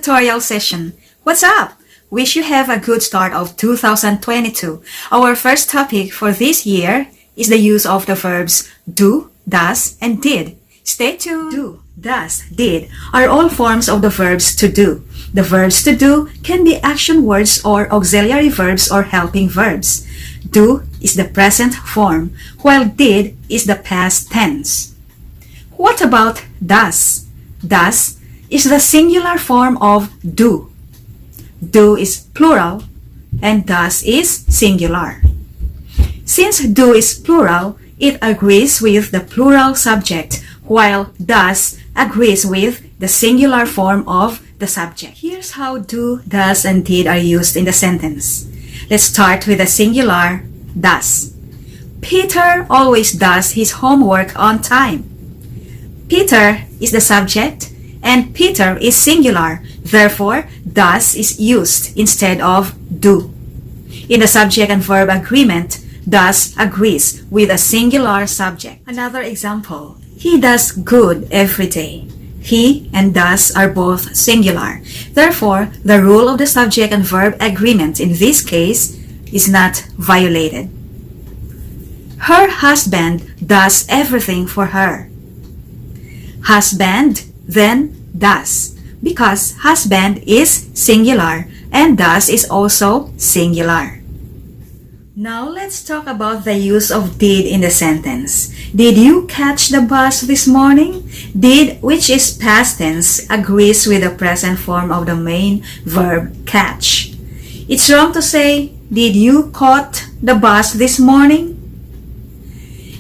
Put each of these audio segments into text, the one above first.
tutorial session. What's up? Wish you have a good start of 2022. Our first topic for this year is the use of the verbs do, does, and did. Stay tuned. Do, does, did are all forms of the verbs to do. The verbs to do can be action words or auxiliary verbs or helping verbs. Do is the present form, while did is the past tense. What about does? Does is the singular form of do. Do is plural and does is singular. Since do is plural, it agrees with the plural subject, while does agrees with the singular form of the subject. Here's how do, does, and did are used in the sentence. Let's start with the singular does. Peter always does his homework on time. Peter is the subject and Peter is singular. Therefore, does is used instead of do. In the subject and verb agreement, does agrees with a singular subject. Another example, he does good every day. He and does are both singular. Therefore, the rule of the subject and verb agreement in this case is not violated. Her husband does everything for her. Husband then does, because husband is singular and does is also singular. Now let's talk about the use of did in the sentence. Did you catch the bus this morning? Did, which is past tense, agrees with the present form of the main verb catch. It's wrong to say, did you caught the bus this morning?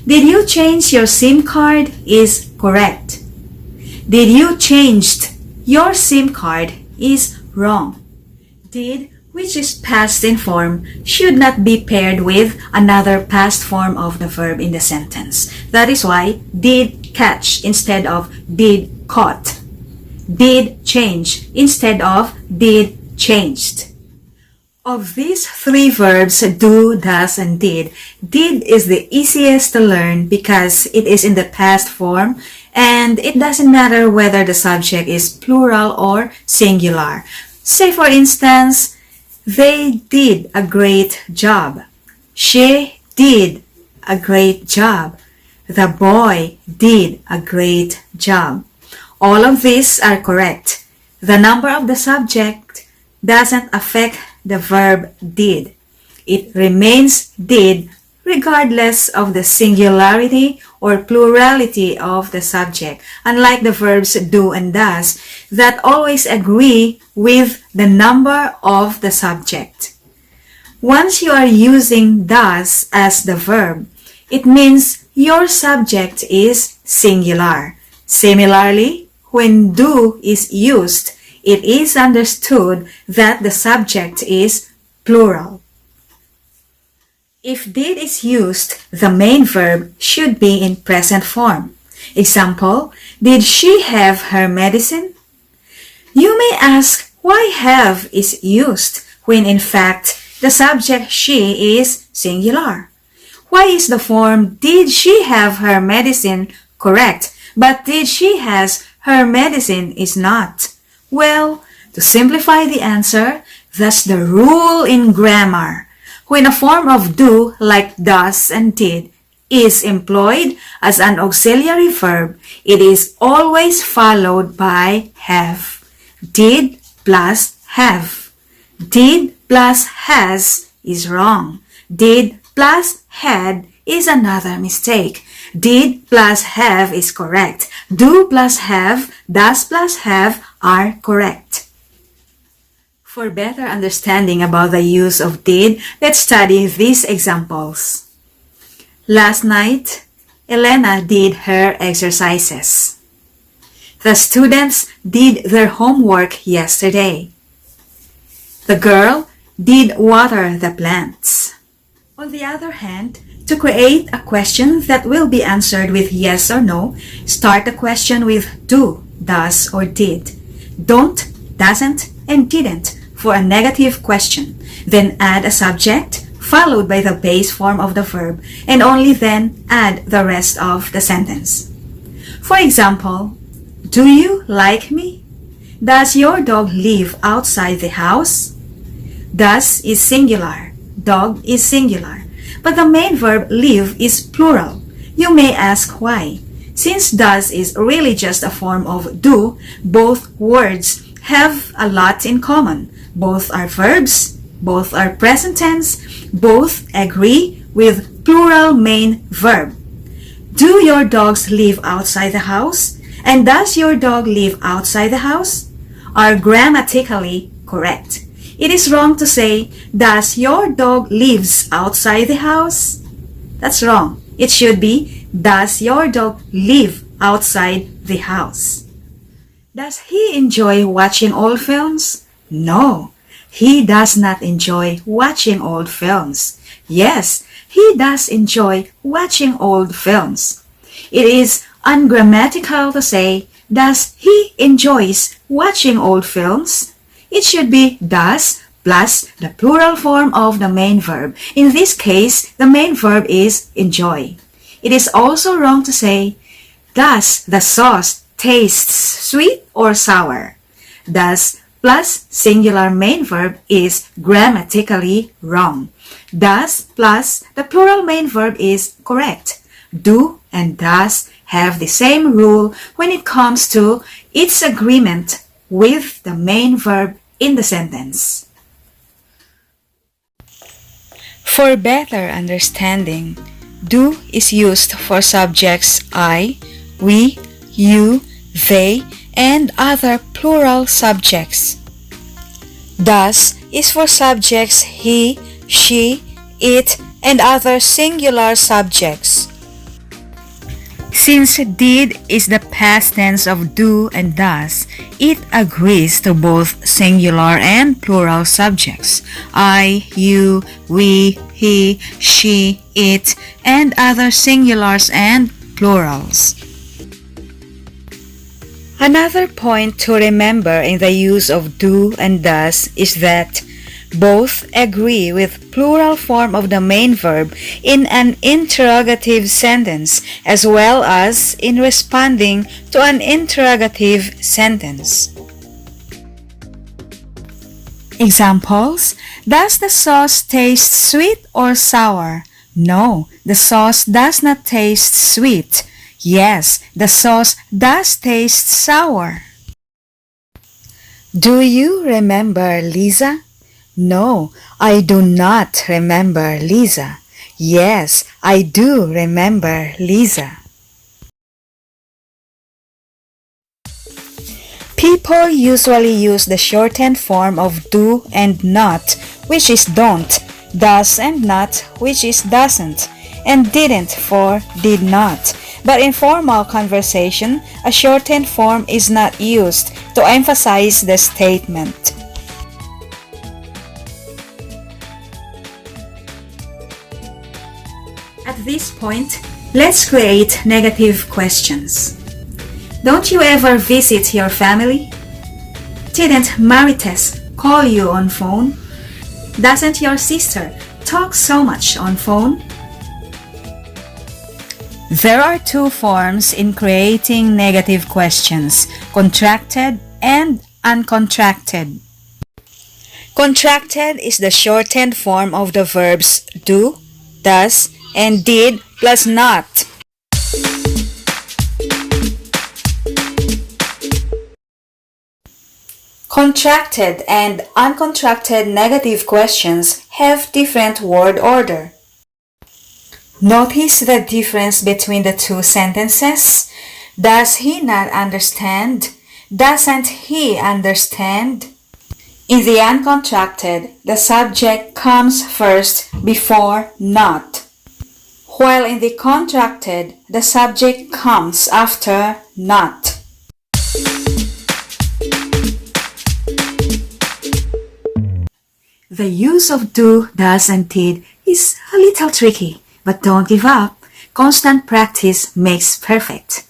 Did you change your SIM card is correct. Did you changed your SIM card is wrong. Did, which is past in form, should not be paired with another past form of the verb in the sentence. That is why did catch instead of did caught. Did change instead of did changed. Of these three verbs, do, does, and did is the easiest to learn because it is in the past form and it doesn't matter whether the subject is plural or singular. Say for instance, they did a great job. She did a great job. The boy did a great job. All of these are correct. The number of the subject doesn't affect the verb did. It remains did regardless of the singularity or plurality of the subject, unlike the verbs do and does that always agree with the number of the subject. Once you are using does as the verb, it means your subject is singular. Similarly, when do is used, it is understood that the subject is plural. If did is used, the main verb should be in present form. Example, did she have her medicine? You may ask why have is used when in fact the subject she is singular. Why is the form did she have her medicine correct, but did she has her medicine is not? Well, to simplify the answer, that's the rule in grammar. When a form of do, like does and did, is employed as an auxiliary verb, it is always followed by have. Did plus have. Did plus has is wrong. Did plus had is another mistake. Did plus have is correct. Do plus have, does plus have are correct. For better understanding about the use of did, let's study these examples. Last night, Elena did her exercises. The students did their homework yesterday. The girl did water the plants. On the other hand, to create a question that will be answered with yes or no, start the question with do, does, or did. Don't, doesn't, and didn't for a negative question. Then add a subject followed by the base form of the verb and only then add the rest of the sentence. For example, do you like me? Does your dog live outside the house? Does is singular. Dog is singular. But the main verb live is plural. You may ask why. Since does is really just a form of do, both words have a lot in common. Both are verbs, both are present tense, both agree with plural main verb. Do your dogs live outside the house? And does your dog live outside the house? Are grammatically correct. It is wrong to say, does your dog lives outside the house? That's wrong. It should be, does your dog live outside the house? Does he enjoy watching old films? No, he does not enjoy watching old films. Yes, he does enjoy watching old films. It is ungrammatical to say, does he enjoys watching old films? It should be does plus the plural form of the main verb. In this case, the main verb is enjoy. It is also wrong to say, does the sauce taste sweet or sour? Does plus singular main verb is grammatically wrong. Does plus the plural main verb is correct. Do and does have the same rule when it comes to its agreement with the main verb in the sentence. For better understanding, do is used for subjects I, we, you, they, and other plural subjects. Does is for subjects he, she, it, and other singular subjects. Since did is the past tense of do and does, it agrees to both singular and plural subjects. I, you, we, he, she, it, and other singulars and plurals. Another point to remember in the use of do and does is that both agree with plural form of the main verb in an interrogative sentence as well as in responding to an interrogative sentence. Examples: does the sauce taste sweet or sour? No, the sauce does not taste sweet. Yes, the sauce does taste sour. Do you remember Lisa? No, I do not remember Lisa. Yes, I do remember Lisa. People usually use the shortened form of do and not, which is don't, does and not, which is doesn't, and didn't for did not. But in formal conversation, a shortened form is not used to emphasize the statement. At this point, let's create negative questions. Don't you ever visit your family? Didn't Marites call you on phone? Doesn't your sister talk so much on phone? There are two forms in creating negative questions, contracted and uncontracted. Contracted is the shortened form of the verbs do, does, and did plus not. Contracted and uncontracted negative questions have different word order. Notice the difference between the two sentences. Does he not understand? Doesn't he understand? In the uncontracted, the subject comes first before not, while in the contracted, the subject comes after not. The use of do, does, and did is a little tricky, but don't give up. Constant practice makes perfect.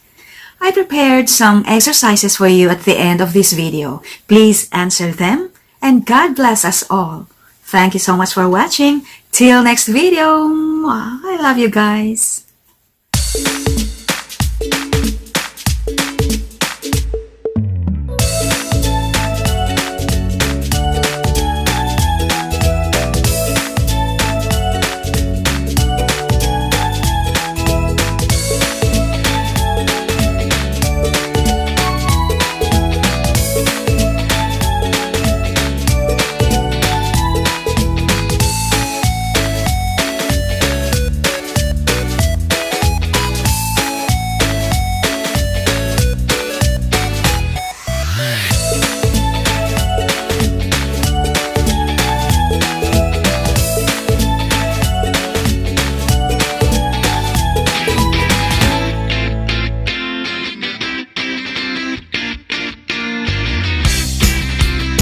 I prepared some exercises for you at the end of this video. Please answer them, and God bless us all. Thank you so much for watching. Till next video. I love you guys.